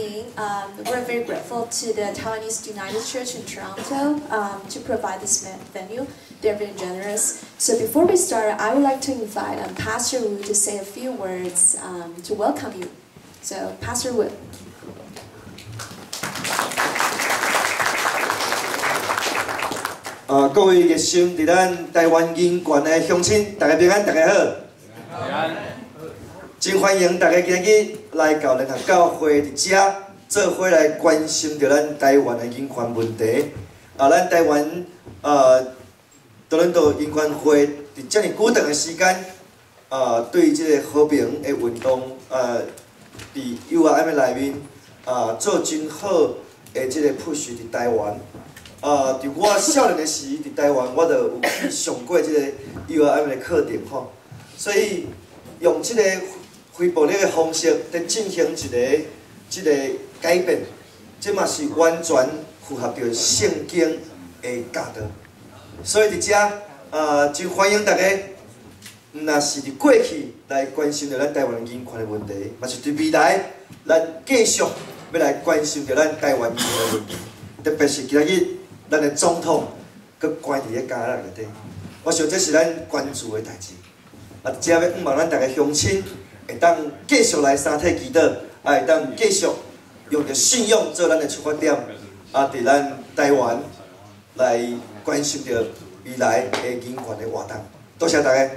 beginning, we're very grateful to the Taiwanese United Church in Toronto to provide this venue. They're very generous. So before we start, I would like to invite Pastor Wu to say a few words to welcome you. So, Pastor Wu. 各位热心伫咱台湾人权的乡亲，大家平安，大家好。平安。真欢迎大家今日来到联合教会伫遮，做伙来关心着咱台湾的人权问题。咱台湾多伦多人权会伫遮尔久长的时间，对即个和平的运动，伫 URM 内面，做真好的即个 push 伫台湾。伫我少年的时，伫台湾我就有去上过即个 URM 的课程吼，所以用即个非暴力的方式在进行即个改变，这嘛是完全符合着圣经的教导。所以伫遮真欢迎大家，若是伫过去来关心着咱台湾人权的问题，嘛是伫未来咱继续要来关心着咱台湾人权的问题，特别是今日。 咱的总统佮关伫咧加拿大内底，我想这是咱关注的代志。遮要盼望咱大家乡亲会当继续来三体祈祷，会当继续用着信仰做咱的出发点，伫咱台湾来关心着未来的人权的活动。多谢大家。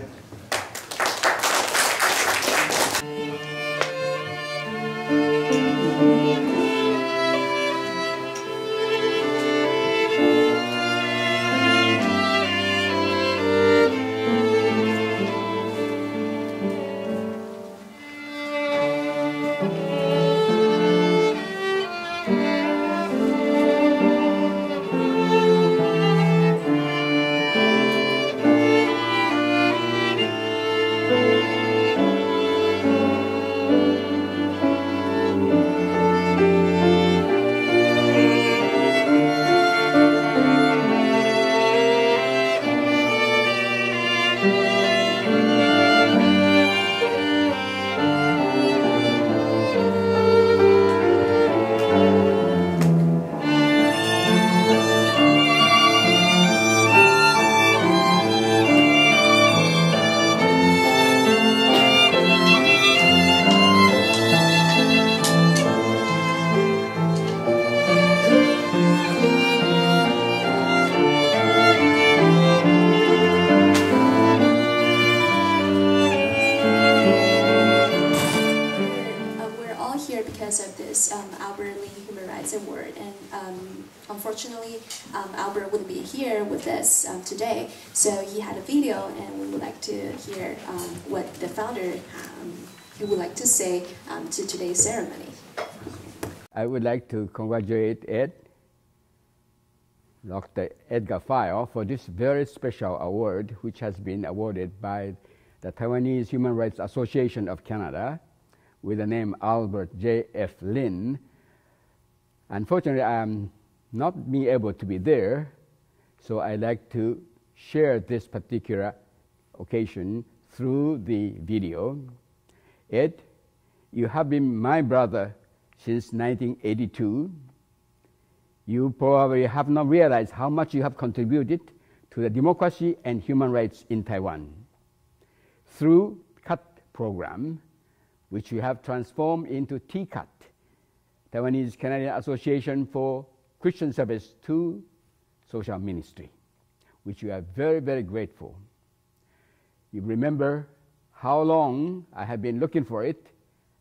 Unfortunately, Albert wouldn't be here with us today, so he had a video, and we would like to hear what the founder he would like to say to today's ceremony. I would like to congratulate Dr. Edgar File for this very special award, which has been awarded by the Taiwanese Human Rights Association of Canada with the name Albert J.F. Lin. Unfortunately, I'm not being able to be there, so I'd like to share this particular occasion through the video. Ed, you have been my brother since 1982. You probably have not realized how much you have contributed to the democracy and human rights in Taiwan. Through CAT program, which you have transformed into tcat, Taiwanese Canadian Association for Christian Service to Social Ministry, which we are very, very grateful. You remember how long I have been looking for it,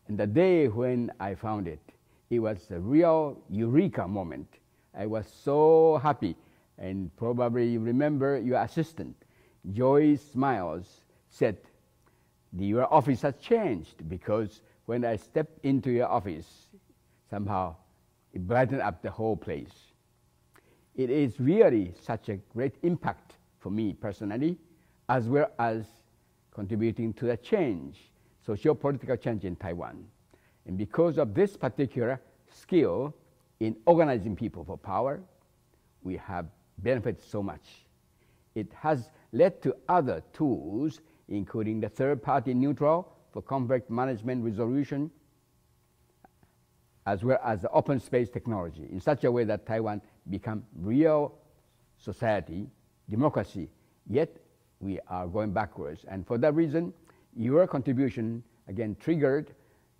and the day when I found it, it was a real eureka moment. I was so happy, and probably you remember your assistant, Joy Smiles, said, your office has changed, because when I stepped into your office, somehow it brightened up the whole place. It is really such a great impact for me personally, as well as contributing to the change, socio-political change in Taiwan. And because of this particular skill in organizing people for power, we have benefited so much. It has led to other tools, including the third-party neutral for conflict management resolution, as well as the open space technology in such a way that Taiwan become real society, democracy, yet we are going backwards. And for that reason, your contribution again triggered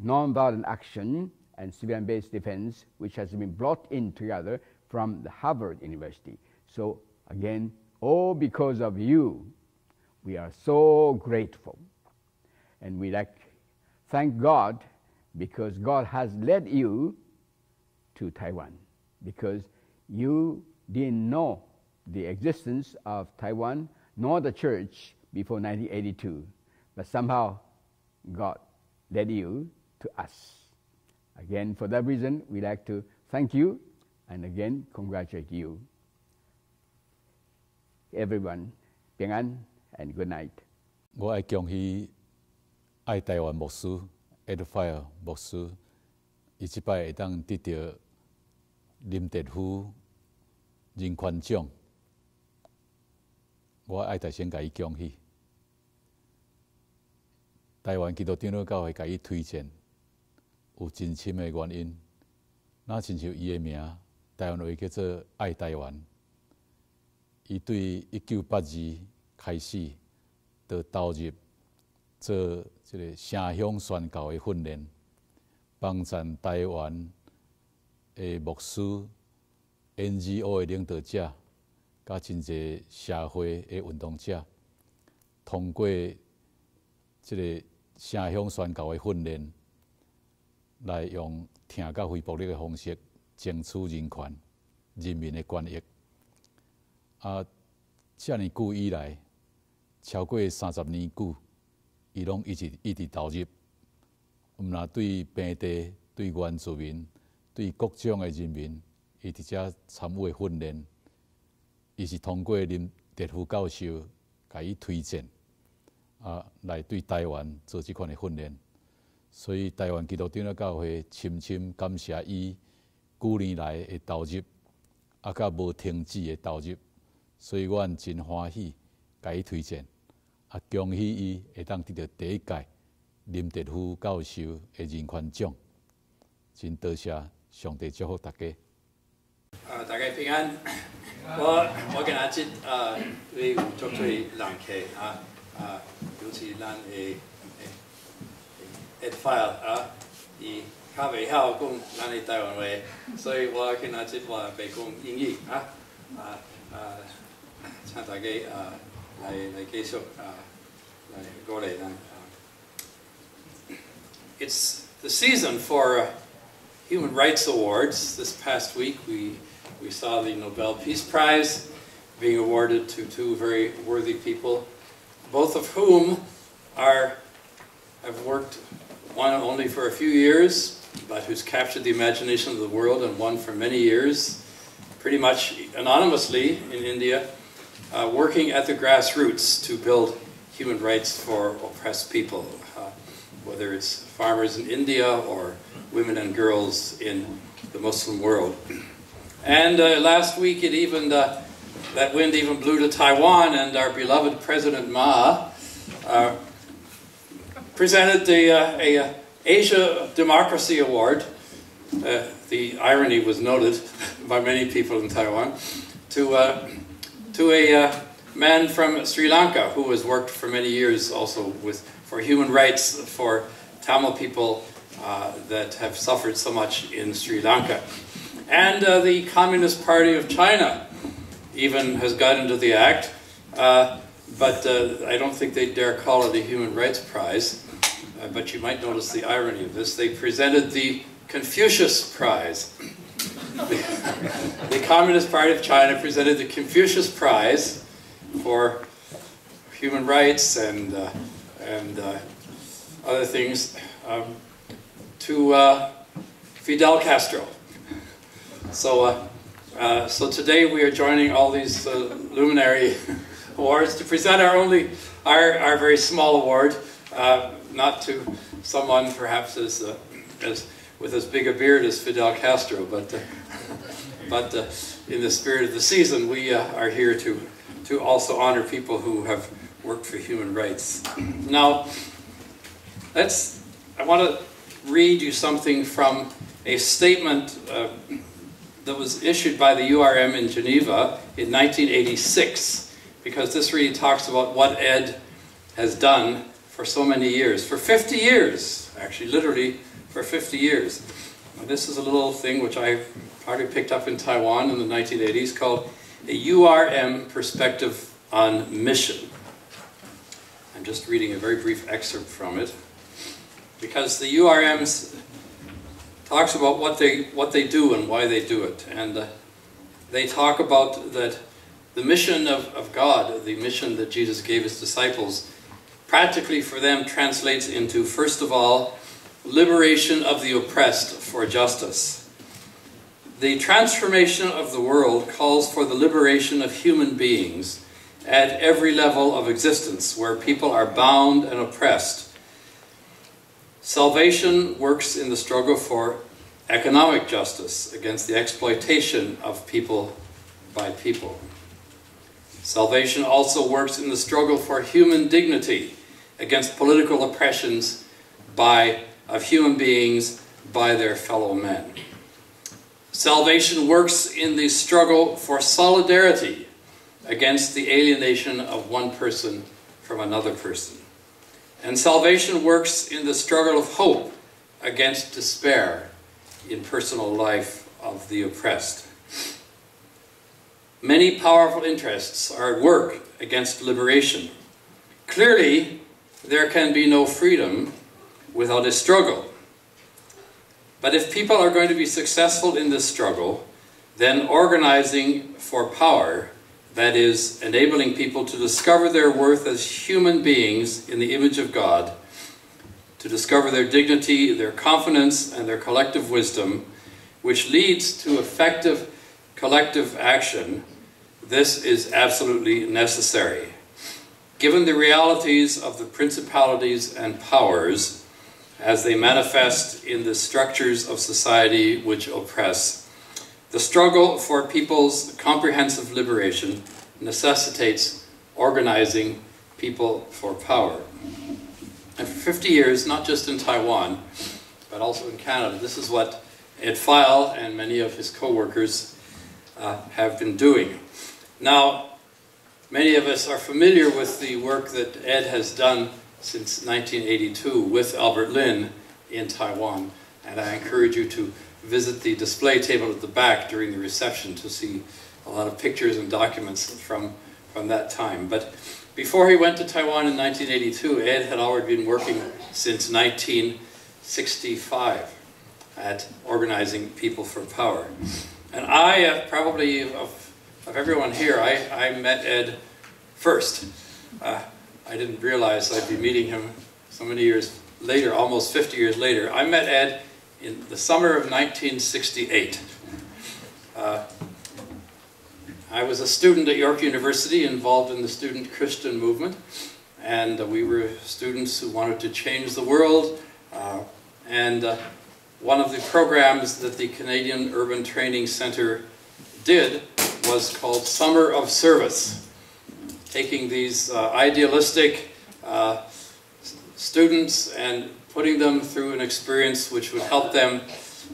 nonviolent action and civilian-based defense, which has been brought in together from the Harvard University. So again, all because of you, we are so grateful. And we thank God because God has led you to Taiwan, because you didn't know the existence of Taiwan nor the church before 1982, but somehow God led you to us. Again, for that reason, we'd like to thank you and again congratulate you. Everyone, 平安 and good night. 我爱恭喜爱台湾牧师 Edgar File 牧师，伊即摆会当得到林哲夫人权奖。我爱大先甲伊恭喜。台湾基督长老教会甲伊推荐，有真深的原因。那亲像伊的名，台湾话叫做爱台湾。伊对1982开始，就投入做这个城乡宣教的训练，帮助台湾的牧师、NGO 的领导者，甲真侪社会的运动者，通过这个城乡宣教的训练，来用听甲非暴力的方式争取人权、人民的权益。这么久以来，超过30年久，伊拢一直投入，毋但对平地、对原住民、对各种的人民，伊伫遮参与的训练，伊是通过林哲夫教授甲伊推荐，来对台湾做即款的训练。所以台湾基督长老教会深深感谢伊9年来的投入，甲无停止的投入。所以阮真欢喜，甲伊推荐，恭喜伊会当得到第一届林哲夫教授的人权奖。真多谢上帝祝福大家。大家平安。我今日为足多人客尤其咱的Edgar File伊较袂晓讲咱的台湾话，所以我今日我袂讲英语请大家来继续来鼓励咱。It's the season for Human Rights Awards. This past week we saw the Nobel Peace Prize being awarded to two very worthy people, both of whom have worked, one only for a few years, but who's captured the imagination of the world, and one for many years, pretty much anonymously in India, working at the grassroots to build human rights for oppressed people, whether it's farmers in India or women and girls in the Muslim world. And last week, that wind even blew to Taiwan, and our beloved President Ma presented the Asia Democracy Award. The irony was noted by many people in Taiwan to a man from Sri Lanka who has worked for many years also for human rights for Tamil people that have suffered so much in Sri Lanka. And the Communist Party of China even has got into the act, but I don't think they dare call it a Human Rights Prize. But you might notice the irony of this. They presented the Confucius Prize. The Communist Party of China presented the Confucius Prize for human rights and other things to Fidel Castro. So today we are joining all these luminary awards to present our very small award, not to someone perhaps as with as big a beard as Fidel Castro, but in the spirit of the season, we are here to also honor people who have worked for human rights. Now, I want to read you something from a statement that was issued by the URM in Geneva in 1986, because this really talks about what Ed has done for so many years. For 50 years, actually, literally for 50 years. Now, this is a little thing which I probably picked up in Taiwan in the 1980s called a URM perspective on mission. I'm just reading a very brief excerpt from it, because the URMs talks about what they do and why they do it. And they talk about that the mission of God, the mission that Jesus gave his disciples, practically for them translates into, first of all, liberation of the oppressed for justice. The transformation of the world calls for the liberation of human beings at every level of existence where people are bound and oppressed. Salvation works in the struggle for economic justice against the exploitation of people by people. Salvation also works in the struggle for human dignity against political oppressions of human beings by their fellow men. Salvation works in the struggle for solidarity against the alienation of one person from another person. And salvation works in the struggle of hope against despair in personal life of the oppressed. Many powerful interests are at work against liberation. Clearly, there can be no freedom without a struggle. But if people are going to be successful in this struggle, then organizing for power, that is, enabling people to discover their worth as human beings in the image of God, to discover their dignity, their confidence, and their collective wisdom, which leads to effective collective action, this is absolutely necessary. Given the realities of the principalities and powers as they manifest in the structures of society which oppress, the struggle for people's comprehensive liberation necessitates organizing people for power. And for 50 years, not just in Taiwan, but also in Canada, this is what Ed File and many of his co-workers have been doing. Now, many of us are familiar with the work that Ed has done since 1982 with Albert Lin in Taiwan, and I encourage you to visit the display table at the back during the reception to see a lot of pictures and documents from that time. But before he went to Taiwan in 1982, Ed had already been working since 1965 at organizing people for power. And I, probably of everyone here, I met Ed first. I didn't realize I'd be meeting him so many years later, almost 50 years later. I met Ed in the summer of 1968. I was a student at York University involved in the student Christian movement, and we were students who wanted to change the world, and one of the programs that the Canadian Urban Training Centre did was called Summer of Service, taking these idealistic students and putting them through an experience which would help them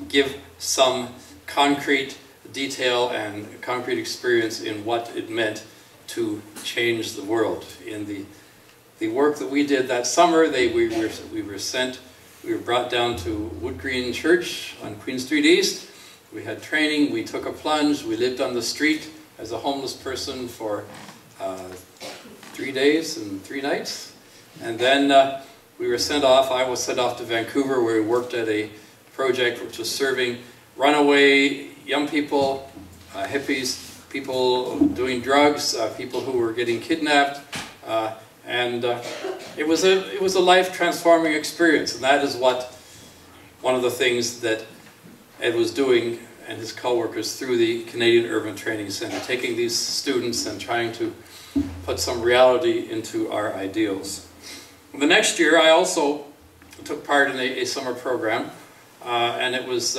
give some concrete detail and concrete experience in what it meant to change the world. In the work that we did that summer, we were brought down to Wood Green Church on Queen Street East. We had training, we took a plunge, we lived on the street as a homeless person for 3 days and 3 nights. And then we were sent off. I was sent off to Vancouver, where we worked at a project which was serving runaway young people, hippies, people doing drugs, people who were getting kidnapped, and it was a life-transforming experience. And that is one of the things that Ed was doing and his co-workers through the Canadian Urban Training Centre, taking these students and trying to put some reality into our ideals. The next year, I also took part in a summer program, and it was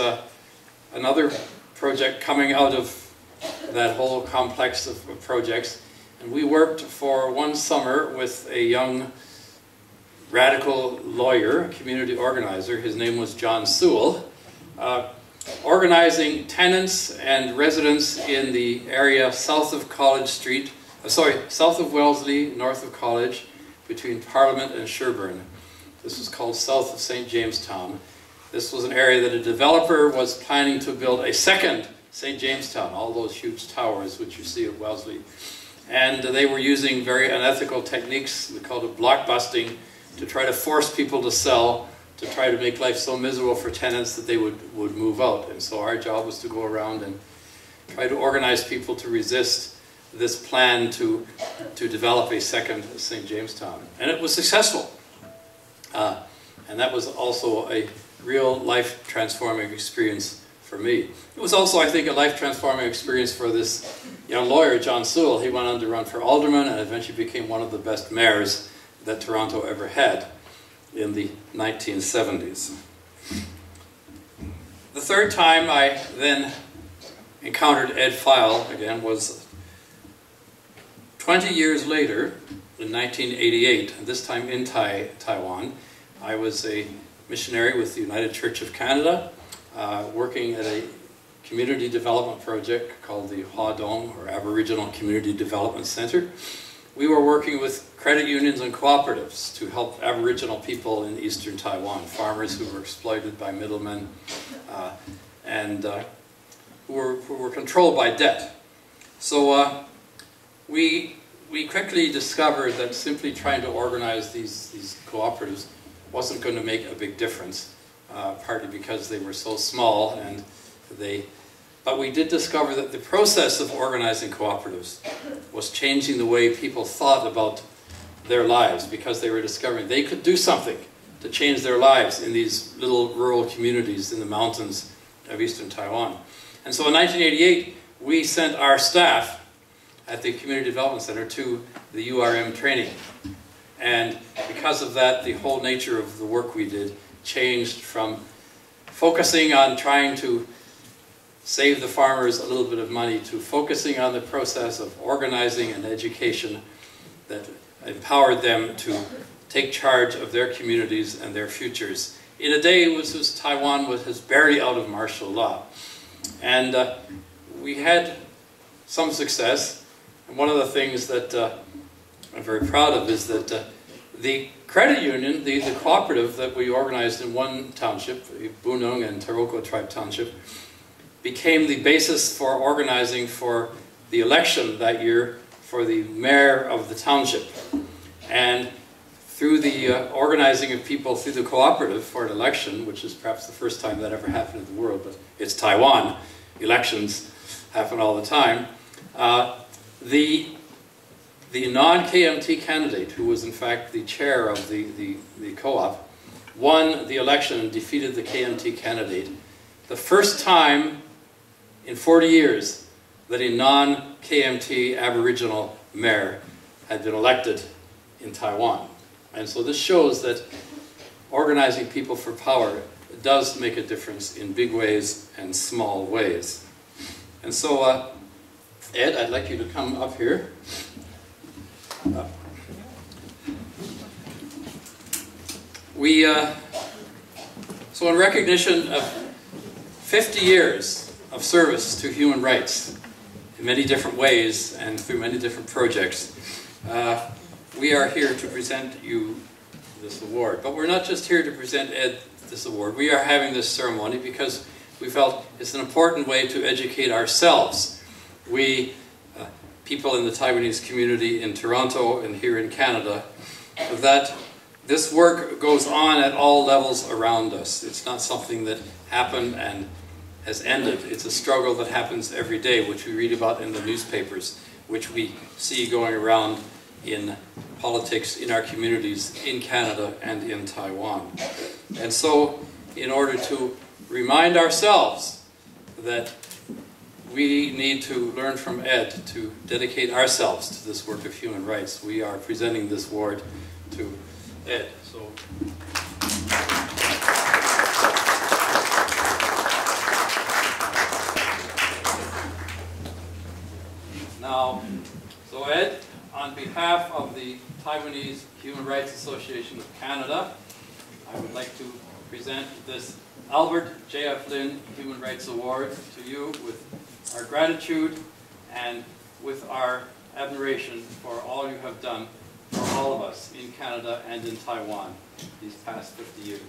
another project coming out of that whole complex of projects. And we worked for one summer with a young radical lawyer, a community organizer. His name was John Sewell. organizing tenants and residents in the area south of College Street, south of Wellesley, north of College, between Parliament and Sherburne. This was called south of St. Jamestown. This was an area that a developer was planning to build a second St. Jamestown, all those huge towers which you see at Wellesley. And they were using very unethical techniques, we called it blockbusting, to try to force people to sell, to try to make life so miserable for tenants that they would move out. And so our job was to go around and try to organize people to resist this plan to develop a second St. Jamestown. And it was successful. And that was also a real life-transforming experience for me. It was also, I think, a life-transforming experience for this young lawyer, John Sewell. He went on to run for alderman and eventually became one of the best mayors that Toronto ever had in the 1970s. The third time I then encountered Ed File again was 20 years later, in 1988, and this time in Taiwan. I was a missionary with the United Church of Canada, working at a community development project called the Hua Dong, or Aboriginal Community Development Center. We were working with credit unions and cooperatives to help Aboriginal people in eastern Taiwan, farmers who were exploited by middlemen and who were controlled by debt. So we quickly discovered that simply trying to organize these cooperatives wasn't going to make a big difference, partly because they were so small, but we did discover that the process of organizing cooperatives was changing the way people thought about their lives, because they were discovering they could do something to change their lives in these little rural communities in the mountains of eastern Taiwan. And so in 1988, we sent our staff at the Community Development Center to the URM training. And because of that, the whole nature of the work we did changed from focusing on trying to save the farmers a little bit of money to focusing on the process of organizing and education that empowered them to take charge of their communities and their futures. In a day which was Taiwan was barely out of martial law. And we had some success. And one of the things that I'm very proud of is that the credit union, the cooperative that we organized in one township, Bunung and Taroko Tribe Township, became the basis for organizing for the election that year for the mayor of the township. And through the organizing of people through the cooperative for an election, which is perhaps the first time that ever happened in the world, but it's Taiwan, elections happen all the time, the non-KMT candidate, who was in fact the chair of the co-op, won the election and defeated the KMT candidate. The first time in 40 years that a non-KMT Aboriginal mayor had been elected in Taiwan. And so this shows that organizing people for power does make a difference in big ways and small ways. And so, Ed, I'd like you to come up here. So in recognition of 50 years of service to human rights in many different ways and through many different projects, we are here to present you this award. But we're not just here to present Ed this award. We are having this ceremony because we felt it's an important way to educate ourselves. We, people in the Taiwanese community in Toronto and here in Canada, that this work goes on at all levels around us. It's not something that happened and has ended. It's a struggle that happens every day, which we read about in the newspapers, which we see going around in politics in our communities in Canada and in Taiwan. And so, in order to remind ourselves that we need to learn from Ed to dedicate ourselves to this work of human rights, we are presenting this award to Ed. So. Now, so Ed, on behalf of the Taiwanese Human Rights Association of Canada, I would like to present this Albert J.F. Lynn Human Rights Award to you with our gratitude and with our admiration for all you have done for all of us in Canada and in Taiwan these past 50 years.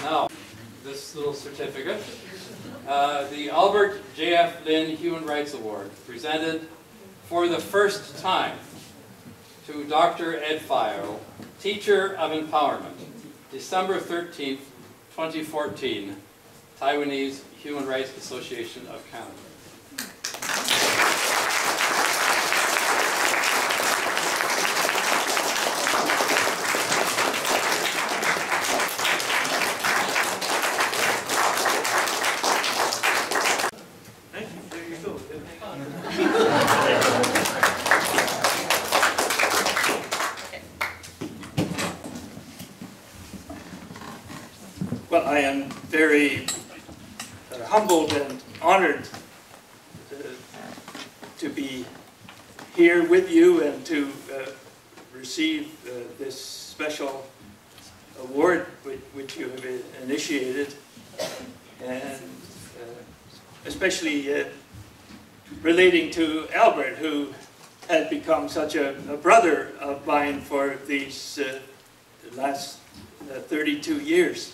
Now, this little certificate, the Albert J.F. Lynn Human Rights Award, presented for the first time to Dr. Ed File, Teacher of Empowerment, December 13th, 2014, Taiwanese Human Rights Association of Canada. Well, I am very humbled and honored to be here with you and to receive this special award which you have initiated, and especially relating to Albert, who had become such a brother of mine for these last 32 years.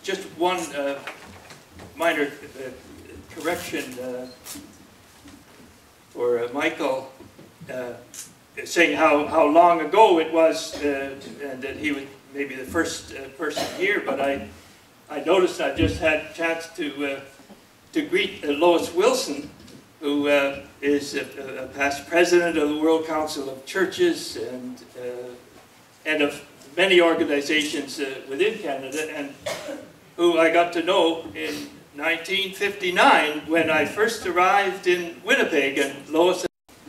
Just one minor correction for Michael, saying how long ago it was, and that he was maybe the first person here, but I noticed I just had a chance to greet Lois Wilson, who is a past president of the World Council of Churches and of many organizations within Canada, and who I got to know in 1959 when I first arrived in Winnipeg, and Lois and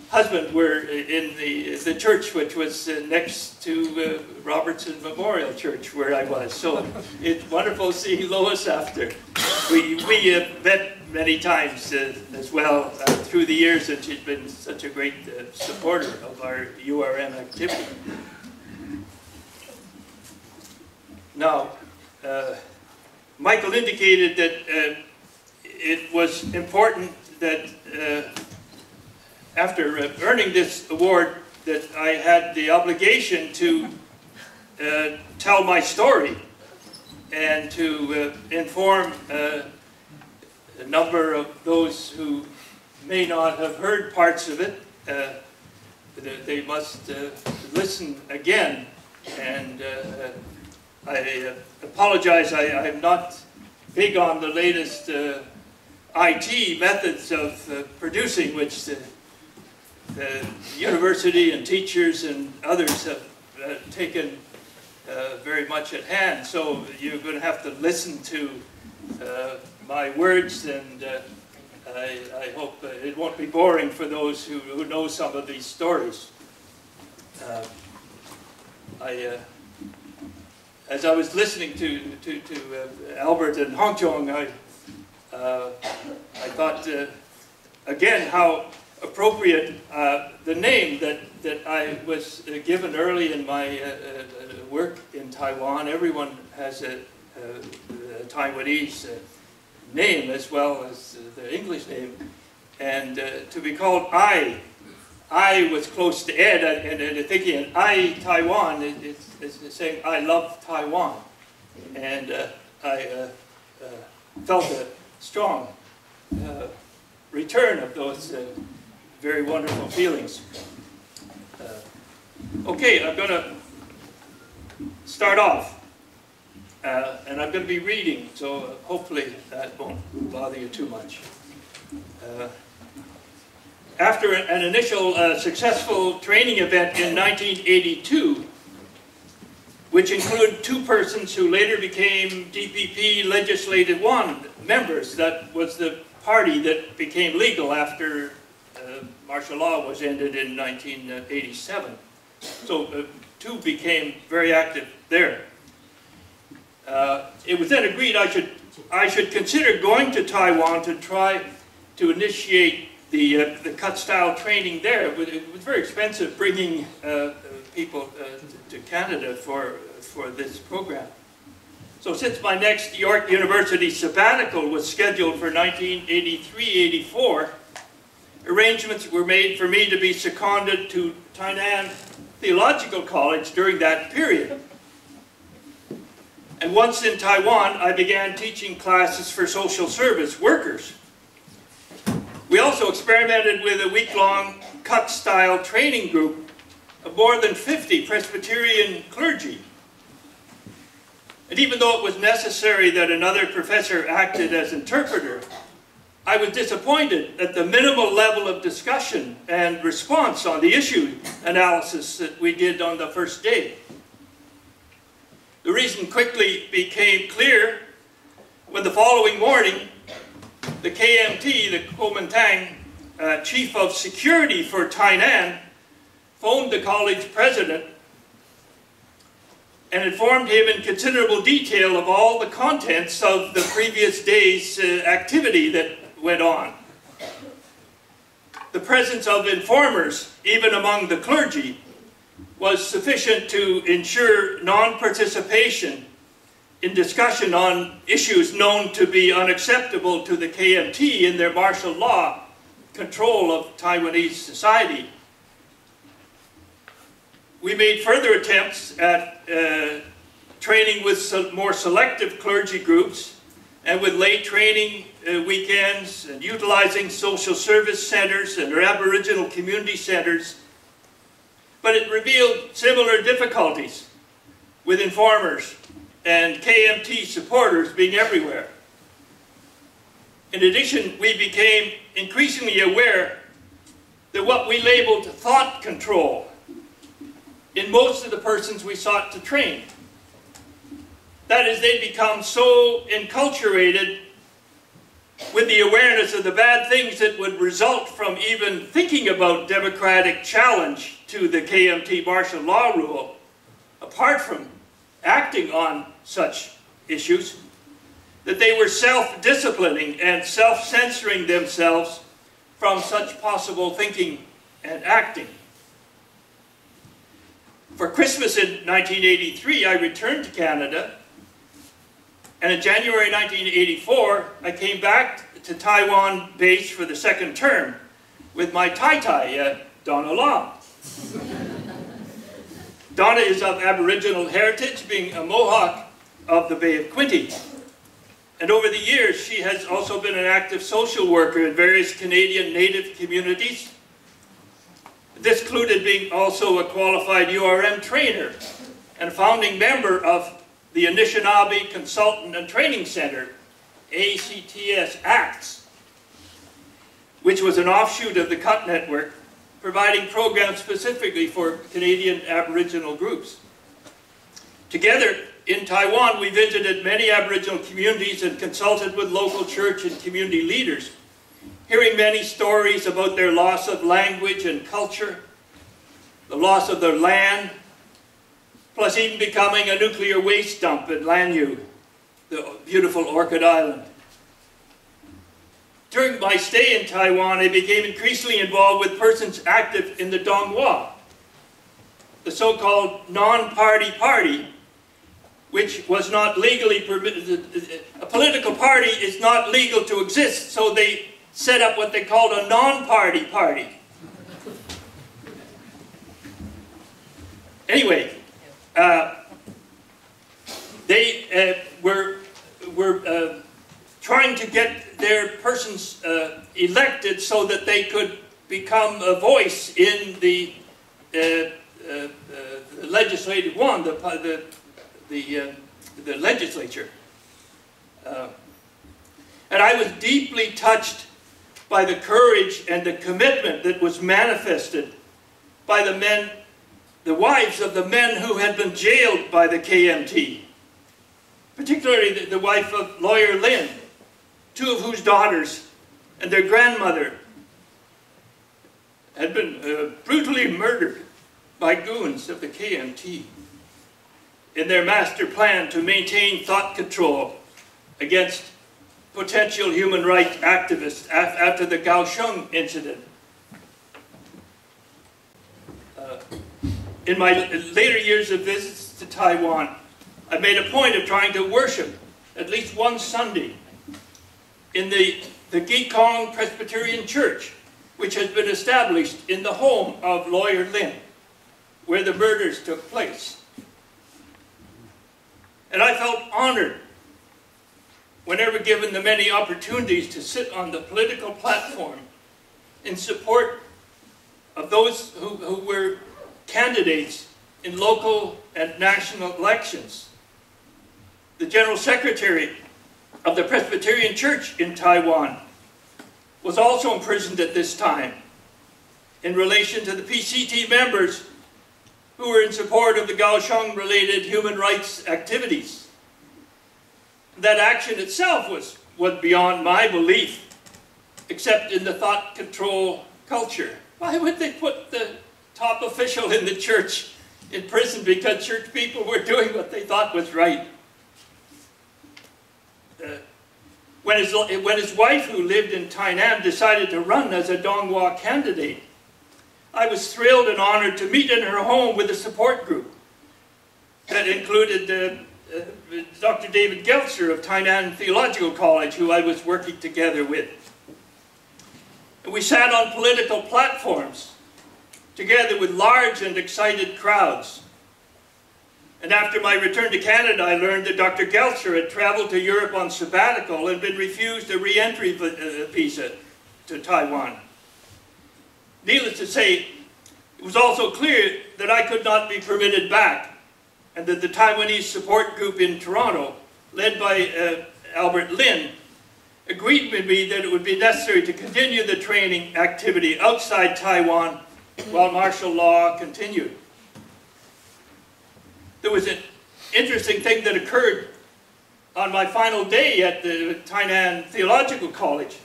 her husband were in the church which was next to Robertson Memorial Church where I was. So it's wonderful to see Lois after. We met many times as well through the years, and she's been such a great supporter of our URM activity. Now, Michael indicated that it was important that after earning this award that I had the obligation to tell my story and to inform a number of those who may not have heard parts of it. They must listen again, and I apologize, I'm not big on the latest IT methods of producing, which the university and teachers and others have taken very much at hand. So you're going to have to listen to my words, and I hope it won't be boring for those who know some of these stories. As I was listening to Albert and Hongchong, I thought again how appropriate the name that I was given early in my work in Taiwan. Everyone has a Taiwanese name as well as the English name, and to be called I was close to Ed, and thinking I Taiwan, it's saying I love Taiwan, and I felt a strong return of those very wonderful feelings. Okay, I'm going to start off, and I'm going to be reading, so hopefully that won't bother you too much. After an initial successful training event in 1982, which included 2 persons who later became DPP Legislative 1 members, that was the party that became legal after martial law was ended in 1987. So two became very active there. It was then agreed I should consider going to Taiwan to try to initiate the cut style training there. It was very expensive bringing people to Canada for this program. So since my next York University sabbatical was scheduled for 1983-84, arrangements were made for me to be seconded to Tainan Theological College during that period. And once in Taiwan, I began teaching classes for social service workers. We also experimented with a week-long cut-style training group of more than 50 Presbyterian clergy. And even though it was necessary that another professor acted as interpreter, I was disappointed at the minimal level of discussion and response on the issue analysis that we did on the first day. The reason quickly became clear when the following morning, the KMT, the Kuomintang Chief of Security for Tainan, phoned the college president and informed him in considerable detail of all the contents of the previous day's activity that went on. The presence of informers, even among the clergy, was sufficient to ensure non-participation in discussion on issues known to be unacceptable to the KMT in their martial law control of Taiwanese society. We made further attempts at training with more selective clergy groups and with lay training weekends and utilizing social service centers and Aboriginal community centers. But it revealed similar difficulties with informers and KMT supporters being everywhere. In addition, we became increasingly aware that what we labeled thought control in most of the persons we sought to train. That is, they become so enculturated with the awareness of the bad things that would result from even thinking about democratic challenge to the KMT martial law rule, apart from acting on such issues, that they were self-disciplining and self-censoring themselves from such possible thinking and acting. For Christmas in 1983, I returned to Canada, and in January 1984, I came back to Taiwan base for the second term with my Tai, Donna Lam. Donna is of Aboriginal heritage, being a Mohawk of the Bay of Quinte. And over the years, she has also been an active social worker in various Canadian Native communities. This included being also a qualified URM trainer and a founding member of the Anishinaabe Consultant and Training Center, ACTS ACTS, which was an offshoot of the CUT network, providing programs specifically for Canadian Aboriginal groups. Together in Taiwan, we visited many Aboriginal communities and consulted with local church and community leaders, hearing many stories about their loss of language and culture, the loss of their land, plus even becoming a nuclear waste dump at Lanyu, the beautiful Orchid Island. During my stay in Taiwan, I became increasingly involved with persons active in the Donghua, the so-called non-party party, which was not legally permitted. A political party is not legal to exist, so they set up what they called a non-party party. Anyway, they were trying to get their persons elected so that they could become a voice in the legislative one, the legislature. And I was deeply touched by the courage and the commitment that was manifested by the men, the wives of the men who had been jailed by the KMT, particularly the wife of Lawyer Lin, two of whose daughters and their grandmother had been brutally murdered by goons of the KMT in their master plan to maintain thought control against potential human rights activists after the Kaohsiung incident. In my later years of visits to Taiwan, I made a point of trying to worship at least one Sunday in the Gikong Presbyterian Church, which has been established in the home of lawyer Lin, where the murders took place. And I felt honored whenever given the many opportunities to sit on the political platform in support of those who were candidates in local and national elections. The General Secretary of the Presbyterian Church in Taiwan was also imprisoned at this time in relation to the PCT members who were in support of the Kaohsiung-related human rights activities. That action itself was beyond my belief, except in the thought control culture. Why would they put the top official in the church in prison because church people were doing what they thought was right? When his wife, who lived in Tainan, decided to run as a Donghua candidate, I was thrilled and honored to meet in her home with a support group that included Dr. David Geltzer of Tainan Theological College, who I was working together with. And we sat on political platforms together with large and excited crowds. And after my return to Canada, I learned that Dr. Geltzer had traveled to Europe on sabbatical and been refused a re-entry visa to Taiwan. Needless to say, it was also clear that I could not be permitted back, and that the Taiwanese support group in Toronto, led by Albert Lin, agreed with me that it would be necessary to continue the training activity outside Taiwan while martial law continued. There was an interesting thing that occurred on my final day at the Tainan Theological College.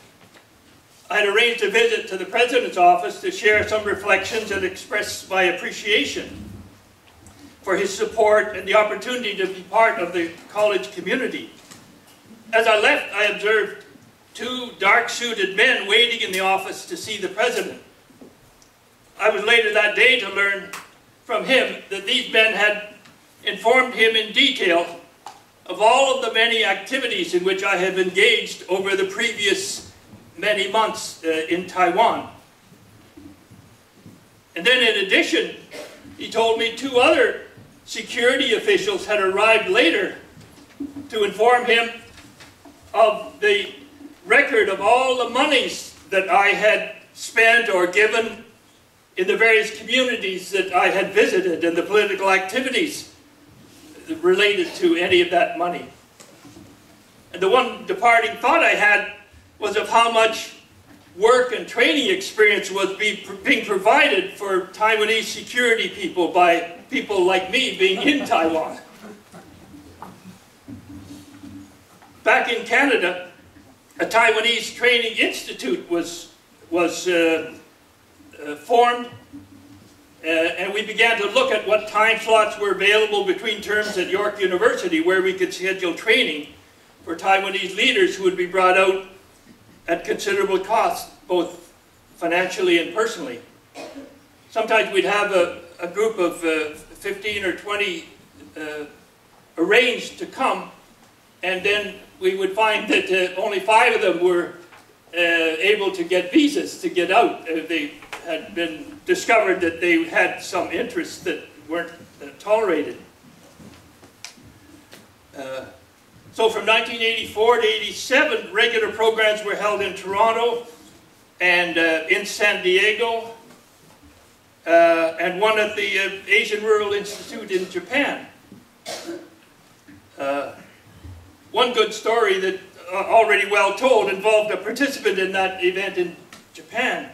I had arranged a visit to the President's office to share some reflections and express my appreciation for his support and the opportunity to be part of the college community. As I left, I observed two dark-suited men waiting in the office to see the President. I was later that day to learn from him that these men had informed him in detail of all of the many activities in which I have engaged over the previous many months in Taiwan. And then in addition, he told me two other security officials had arrived later to inform him of the record of all the monies that I had spent or given in the various communities that I had visited and the political activities related to any of that money. And the one departing thought I had was of how much work and training experience was being provided for Taiwanese security people by people like me being in Taiwan. Back in Canada, a Taiwanese training institute was formed, and we began to look at what time slots were available between terms at York University where we could schedule training for Taiwanese leaders who would be brought out at considerable cost, both financially and personally. Sometimes we'd have a group of 15 or 20 arranged to come, and then we would find that only 5 of them were able to get visas to get out. They had been discovered that they had some interests that weren't tolerated. So from 1984 to 87, regular programs were held in Toronto and in San Diego, and one at the Asian Rural Institute in Japan. One good story that already well told involved a participant in that event in Japan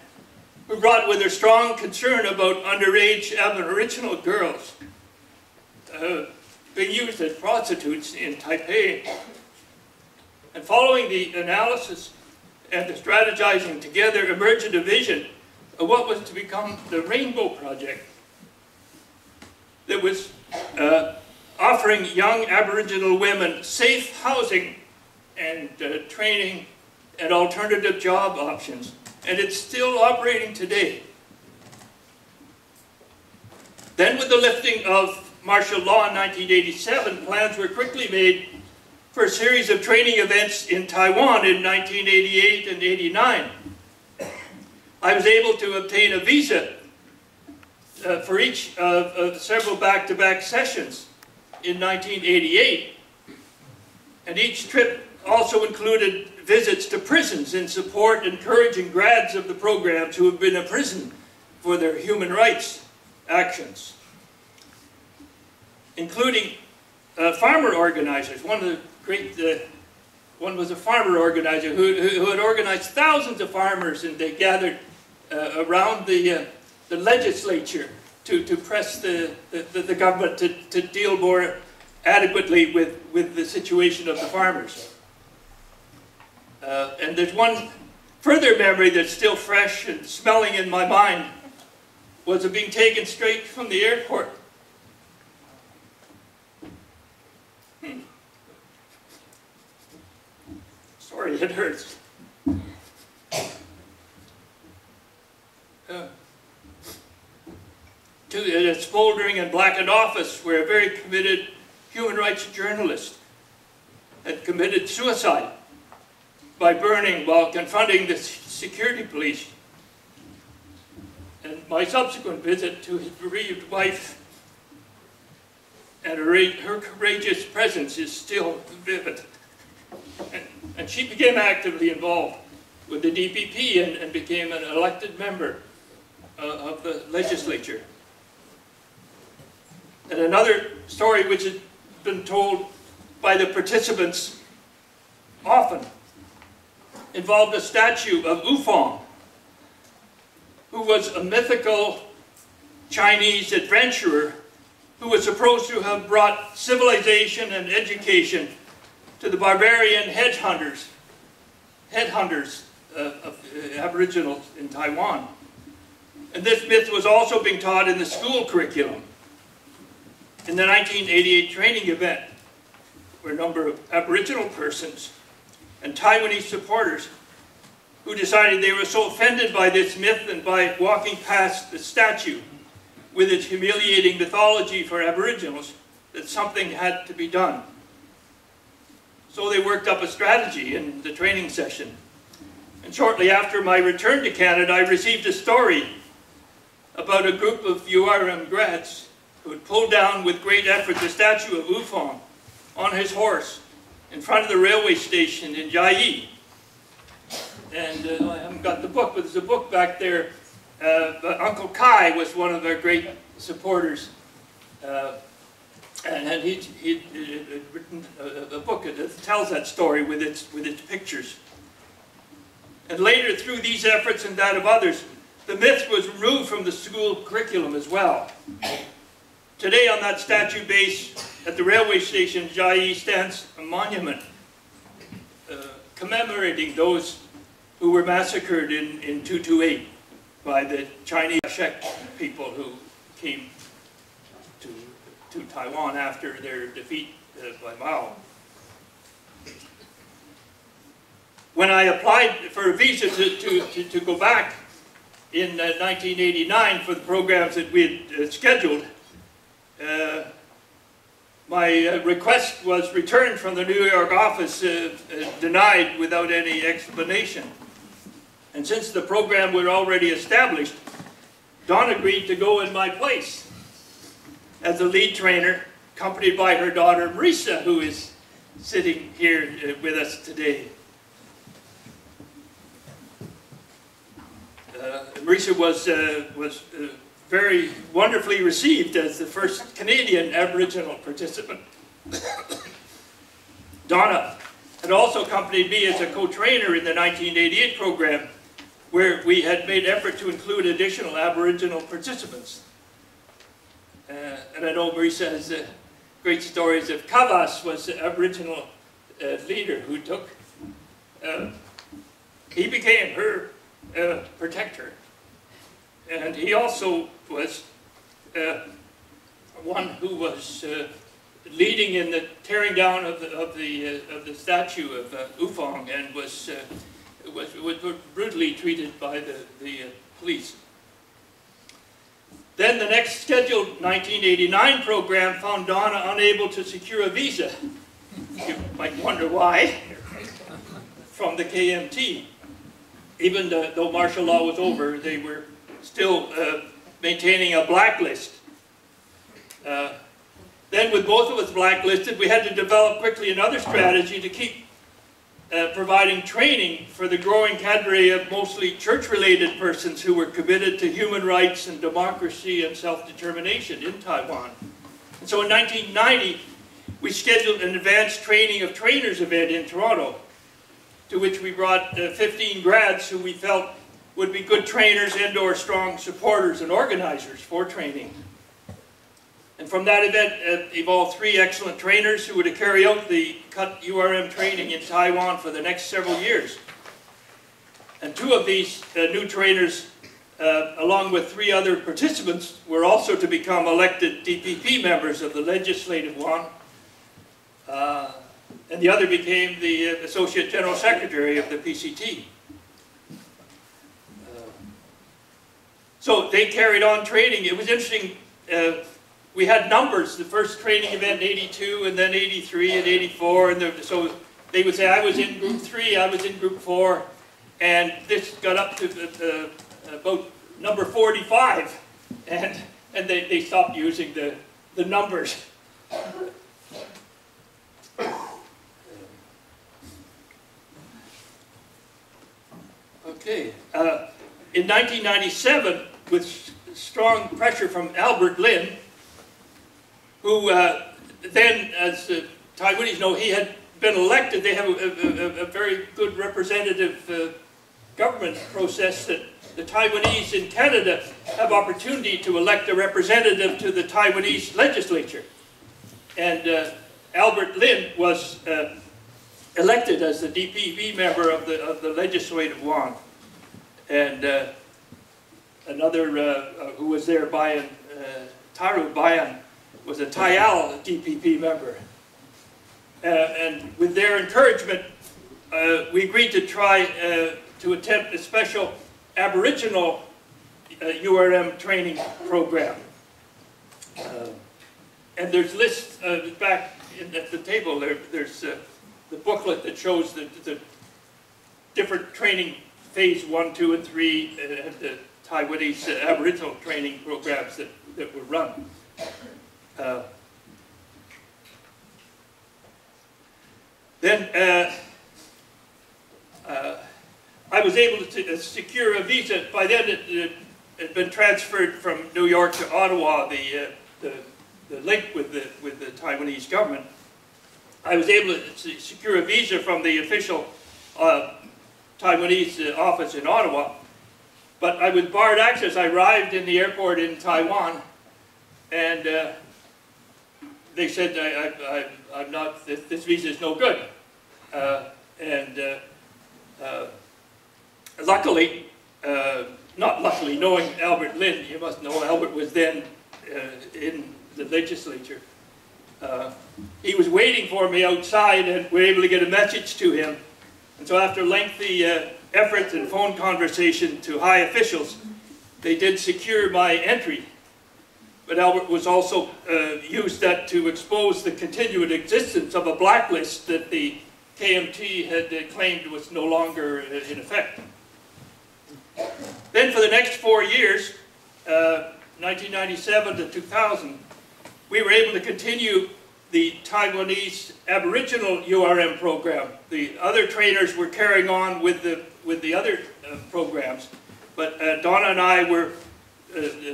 who brought with her strong concern about underage Aboriginal girls being used as prostitutes in Taipei. And following the analysis and the strategizing together emerged a vision of what was to become the Rainbow Project. that was offering young Aboriginal women safe housing and training and alternative job options. And it's still operating today. Then with the lifting of martial law in 1987, plans were quickly made for a series of training events in Taiwan in 1988 and 89. I was able to obtain a visa for each of several back-to-back sessions in 1988. And each trip also included visits to prisons in support, encouraging grads of the programs who have been imprisoned for their human rights actions, including farmer organizers. One was a farmer organizer who had organized thousands of farmers, and they gathered around the legislature to press the government to deal more adequately with the situation of the farmers. And there's one further memory that's still fresh and smelling in my mind, was of being taken straight from the airport. Sorry, it hurts. To a smoldering and blackened office where a very committed human rights journalist had committed suicide by burning while confronting the security police. And my subsequent visit to his bereaved wife and her courageous presence is still vivid. And she became actively involved with the DPP and became an elected member of the legislature. And another story which has been told by the participants often involved a statue of Ufong, who was a mythical Chinese adventurer who was supposed to have brought civilization and education to the barbarian headhunters of Aboriginals in Taiwan. And this myth was also being taught in the school curriculum. In the 1988 training event, where a number of Aboriginal persons and Taiwanese supporters who decided they were so offended by this myth and by walking past the statue with its humiliating mythology for Aboriginals that something had to be done. So they worked up a strategy in the training session. And shortly after my return to Canada, I received a story about a group of URM grads who had pulled down with great effort the statue of Ufong on his horse in front of the railway station in Jiayi. And I haven't got the book, but there's a book back there. But Uncle Kai was one of their great supporters. And he'd written a book that tells that story with its pictures. And later, through these efforts and that of others, the myth was removed from the school curriculum as well. Today, on that statue base at the railway station in Jiayi stands a monument commemorating those who were massacred in 228 by the Chinese people who came to Taiwan after their defeat by Mao. When I applied for a visa to go back in 1989 for the programs that we had scheduled, my request was returned from the New York office, denied without any explanation. And since the program was already established, Dawn agreed to go in my place as the lead trainer, accompanied by her daughter Marisa, who is sitting here with us today. Marisa was very wonderfully received as the first Canadian Aboriginal participant. Donna had also accompanied me as a co-trainer in the 1988 program, where we had made effort to include additional Aboriginal participants. And I know Marisa has great stories of Kavas was the Aboriginal leader who took, he became her protector. And he also was one who was leading in the tearing down of the statue of Ufong, and was brutally treated by the police. Then the next scheduled 1989 program found Donna unable to secure a visa. You might wonder why, from the KMT. Even though martial law was over, they were still maintaining a blacklist. Then with both of us blacklisted, we had to develop quickly another strategy to keep providing training for the growing cadre of mostly church-related persons who were committed to human rights and democracy and self-determination in Taiwan. And so in 1990, we scheduled an advanced training of trainers event in Toronto, to which we brought 15 grads who we felt would be good trainers and/or strong supporters and organizers for training. And from that event evolved 3 excellent trainers who were to carry out the CUT URM training in Taiwan for the next several years. And 2 of these new trainers, along with 3 other participants, were also to become elected DPP members of the Legislative Yuan. And the other became the Associate General Secretary of the PCT. So they carried on training. It was interesting. We had numbers, the first training event in 82, and then 83 and 84. And so they would say, I was in group 3, I was in group 4. And this got up to about number 45. And they stopped using the numbers. Okay. In 1997, with strong pressure from Albert Lin, who then, as the Taiwanese know, he had been elected. They have a very good representative government process that the Taiwanese in Canada have opportunity to elect a representative to the Taiwanese legislature. And Albert Lin was elected as the DPP member of the Legislative Yuan. And another who was there, Taru Bayan, was a Tayal DPP member. And with their encouragement, we agreed to try to attempt a special Aboriginal URM training program. And there's lists back at the table. There's the booklet that shows the different training phase 1, 2, and 3, and the Taiwanese Aboriginal training programs that were run. Then I was able to secure a visa. By then it had been transferred from New York to Ottawa, the link with the Taiwanese government. I was able to secure a visa from the official Taiwanese office in Ottawa, but I was barred access. I arrived in the airport in Taiwan, and they said, I'm not, this visa is no good. Luckily, not luckily, knowing Albert Lin, you must know Albert was then in the legislature. He was waiting for me outside, and we were able to get a message to him. And so after lengthy efforts and phone conversation to high officials, they did secure my entry. But Albert was also used that to expose the continued existence of a blacklist that the KMT had claimed was no longer in effect. Then for the next 4 years, 1997 to 2000, we were able to continue the Taiwanese Aboriginal URM program. The other trainers were carrying on with the other programs, but Donna and I were,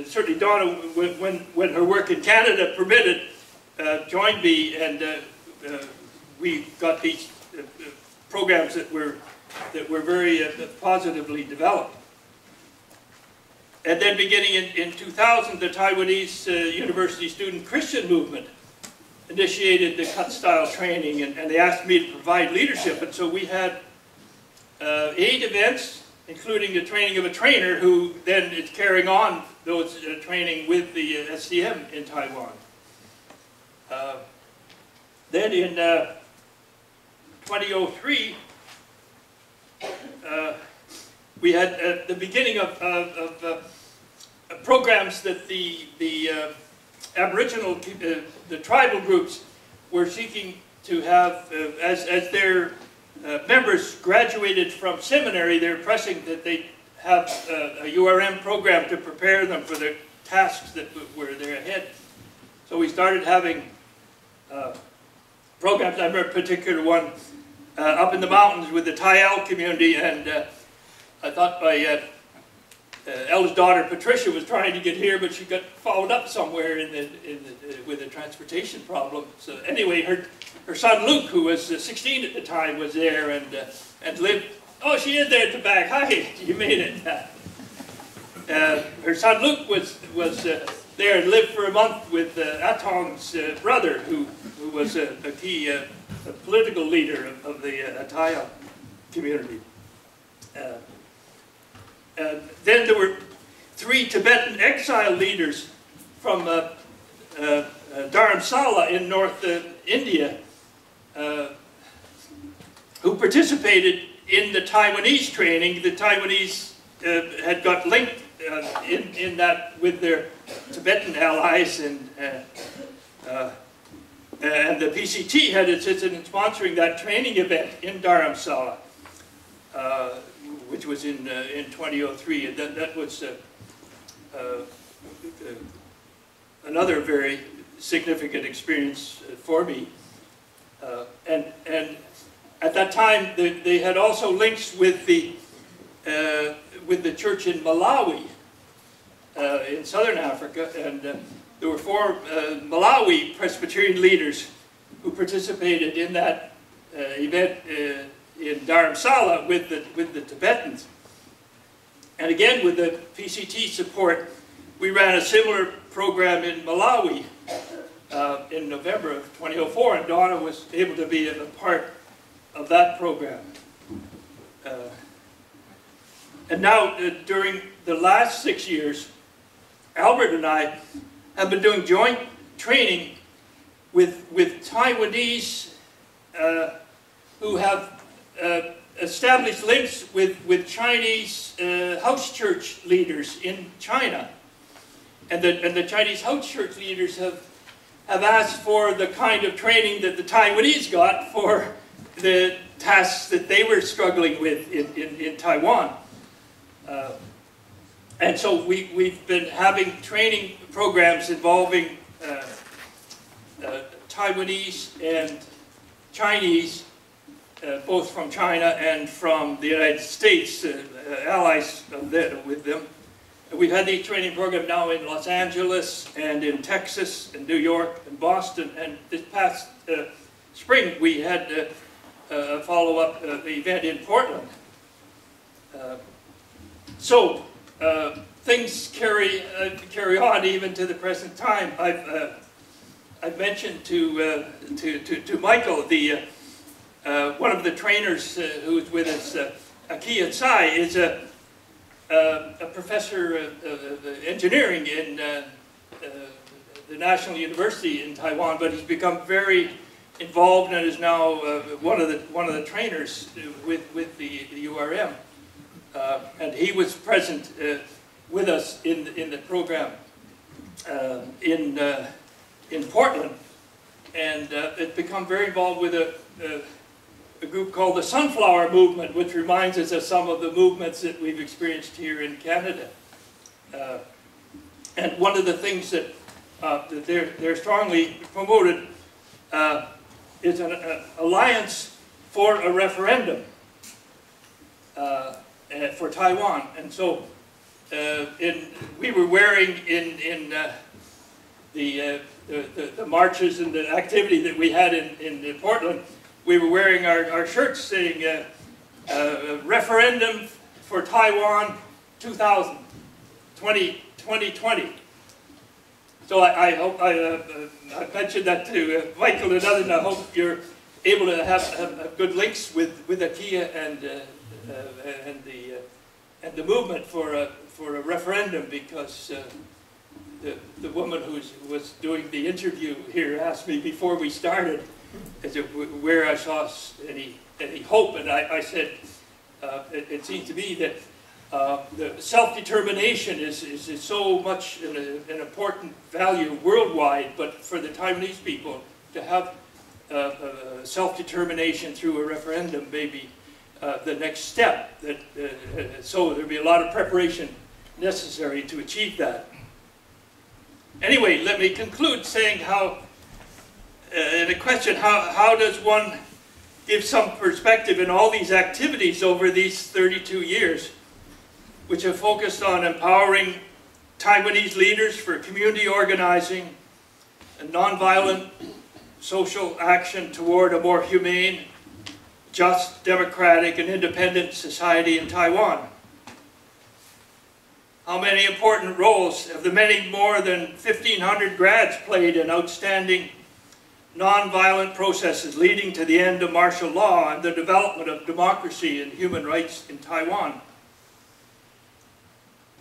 certainly Donna, when her work in Canada permitted, joined me, and we got these programs that were very positively developed. And then beginning in 2000, the Taiwanese University Student Christian Movement initiated the CUT-style training, and they asked me to provide leadership. And so we had 8 events, including the training of a trainer who then is carrying on those training with the SCM in Taiwan. Then in 2003, we had the beginning of programs that the Aboriginal, the tribal groups were seeking to have, as their members graduated from seminary, they're pressing that they have a URM program to prepare them for the tasks that were there ahead. So we started having programs. I remember a particular one up in the mountains with the Tayal community, and I thought my eldest daughter Patricia was trying to get here, but she got followed up somewhere with a transportation problem. So anyway, her son Luke, who was 16 at the time, was there and lived. Oh, she is there at the back. Hi, you made it. Her son Luke was there and lived for a month with Atong's brother, who was a key political leader of the Ataya community. Then there were 3 Tibetan exile leaders from Dharamsala in North India who participated in the Taiwanese training. The Taiwanese had got linked in that with their Tibetan allies, and the PCT had assisted in sponsoring that training event in Dharamsala, which was in 2003, and that was another very significant experience for me. And at that time, they had also links with the church in Malawi, in southern Africa, and there were 4 Malawi Presbyterian leaders who participated in that event in Dharamsala with the Tibetans. And again, with the PCT support, we ran a similar program in Malawi in November of 2004, and Donna was able to be a part of that program. And now, during the last 6 years, Albert and I have been doing joint training with Taiwanese who have established links with Chinese house church leaders in China. And the Chinese house church leaders have asked for the kind of training that the Taiwanese got for the tasks that they were struggling with in Taiwan. And so we've been having training programs involving Taiwanese and Chinese, both from China and from the United States, allies with them. And we've had these training programs now in Los Angeles and in Texas and New York and Boston. And this past spring we had a follow-up event in Portland. So things carry on even to the present time. I've mentioned to Michael, one of the trainers who's with us, Akia Tsai, is a professor of engineering in the National University in Taiwan, but he's become very involved and is now one of the trainers with the URM. And he was present with us in the program in Portland, and it's become very involved with a group called the Sunflower Movement, which reminds us of some of the movements that we've experienced here in Canada. And one of the things that they're strongly promoted is an alliance for a referendum for Taiwan. And so we were wearing in the marches and the activity that we had in Portland, we were wearing our shirts saying referendum for Taiwan 2020. So I hope I mentioned that to Michael and others, and I hope you're able to have good links with Akia and the movement for a referendum, because the woman who was doing the interview here asked me before we started as if where I saw any hope, and I said it seems to me that the self-determination is so much an important value worldwide, but for the Taiwanese people to have self-determination through a referendum may be the next step. So there'll be a lot of preparation necessary to achieve that. Anyway, let me conclude saying how, in a question, how does one give some perspective in all these activities over these 32 years, which have focused on empowering Taiwanese leaders for community organizing and nonviolent social action toward a more humane, just, democratic, and independent society in Taiwan. How many important roles have the many more than 1,500 grads played in outstanding nonviolent processes leading to the end of martial law and the development of democracy and human rights in Taiwan?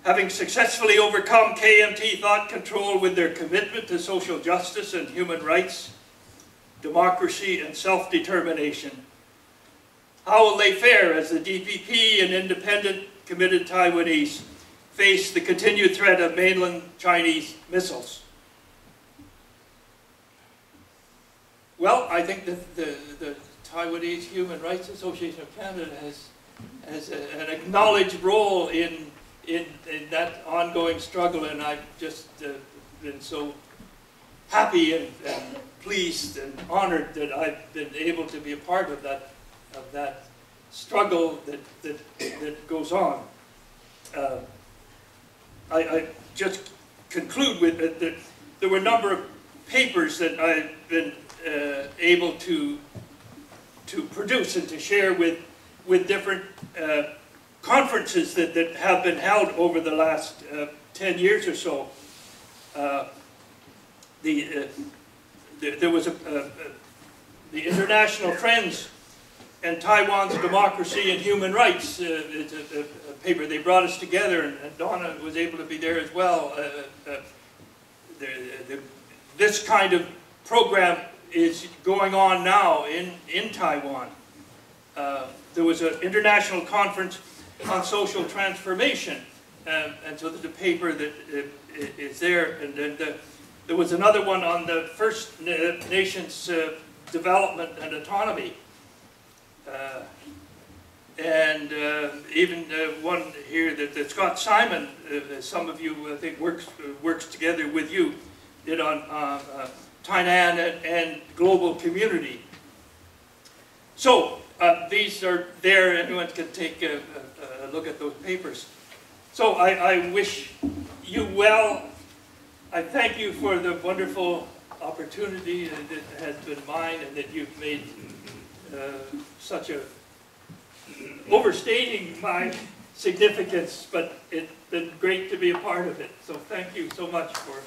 Having successfully overcome KMT thought control with their commitment to social justice and human rights, democracy and self-determination, how will they fare as the DPP and independent committed Taiwanese face the continued threat of mainland Chinese missiles? Well, I think that the Taiwanese Human Rights Association of Canada has an acknowledged role in that ongoing struggle, and I've just been so happy and pleased and honored that I've been able to be a part of that struggle that goes on. I just conclude with that there were a number of papers that I've been able to produce and to share with different conferences that have been held over the last 10 years or so. There was the International Friends and Taiwan's Democracy and Human Rights. It's a paper. They brought us together, and Donna was able to be there as well. This kind of program is going on now in Taiwan. There was an international conference on social transformation, and so there's a paper that is there, and then there was another one on the First Nations development and autonomy, and even one here that Scott Simon, some of you I think works together with you, did on Tainan and global community. So these are there. Anyone can take a look at those papers. So I wish you well. I thank you for the wonderful opportunity that has been mine, and that you've made such a overstating my significance, but it's been great to be a part of it. So thank you so much for